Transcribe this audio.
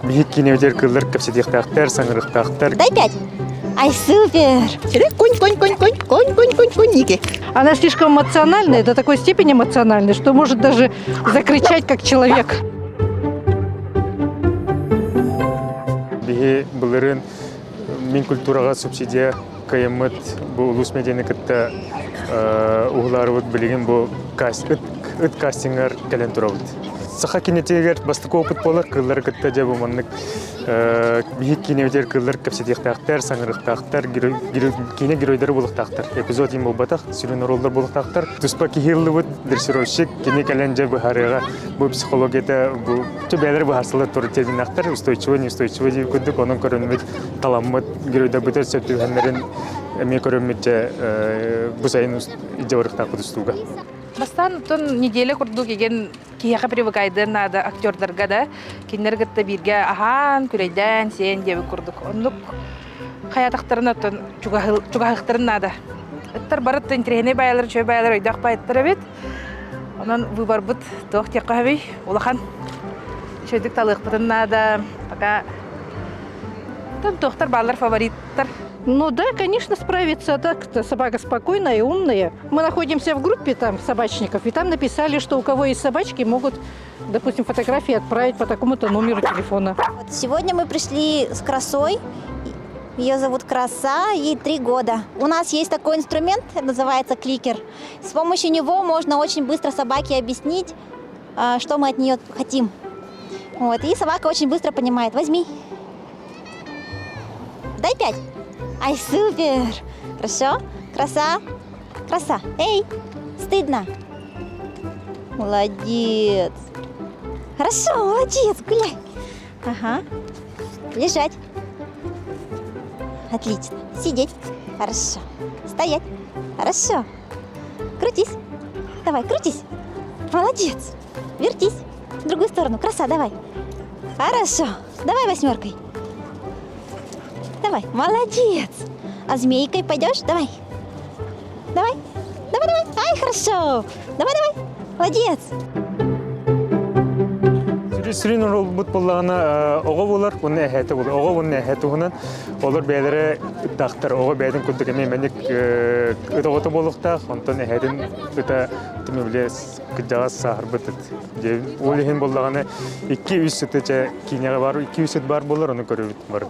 бихик киневдер кыллар капсидихтахтар, саңырыхтахтар. Дай 5. Ай, супер! Конь, Ники. Она слишком эмоциональная, до такой степени эмоциональная, что может даже закричать как человек. Бихи булырын мин культурага субсидия кайымыт бу улус медианикытта угларыбыт билеген бу ыт кастингар келен турабыт. Саха кинетегер бастык опыт болар кыллар кытта жабы маннык бихик киневдер кыллар капсидихтахтар, саңырыхтахтар, кине геройдары булыктахтар. Эпизод им болбатах, сүрүн ролдар булыктахтар. Туспа кихирлыбыт дрессировщик кине келен жабы харыга бу психологияда бу төбелер бу харсылар туры терминахтар, устойчивый, неустойчивый дип күндүк онун көрүнмөт таламмыт геройдар бутер сөптүгөннөрүн эме көрүнмөтчө бу сайын ижабырыктак кудустууга. Бастан тон неделя курду кеген кияка привыкайдын ада актердарга да киндергетте бирге ахан күрейден сен деп курдук. Ондук хаятактарына тон чугахтарын ада. Эттер барыт интерене байлар, чөй байлар ойдак байттыр бит. Онан выбор бут тох теккаби улахан. Чөйдүк талык бутын ада. Пока тон тохтар баллар фавориттер. Ну да, конечно, справится. Так-то собака спокойная и умная. Мы находимся в группе там собачников, и там написали, что у кого есть собачки, могут, допустим, фотографии отправить по такому-то номеру телефона. Вот сегодня мы пришли с Красой. Ее зовут Краса, ей 3 года. У нас есть такой инструмент, называется кликер. С помощью него можно очень быстро собаке объяснить, что мы от нее хотим. Вот. И собака очень быстро понимает. Возьми. Дай 5. Ай, супер! Хорошо? Краса. Эй, стыдно. Молодец. Хорошо, молодец, гуляй. Ага. Лежать. Отлично. Сидеть. Хорошо. Стоять. Хорошо. Крутись. Давай, крутись. Молодец. Вертись. В другую сторону. Краса, давай. Хорошо. Давай 8. Давай, молодец. А змейкой пойдешь? Давай. Ай, хорошо. Давай. Молодец. Сүрүн рол бут боллагана ого болар, уны эхете болар. Ого уны эхете хунан олар бәйләре тахтар, ого бәйден күндүк эме менек ыдагыты болуктак, онтон эхедин ыта тиме билес кыжагас сахар бытыт. Ол ехен боллагана 2-3 сүтөчө кинеге бар, 2-3 сүт бар болар, аны көрүп барды.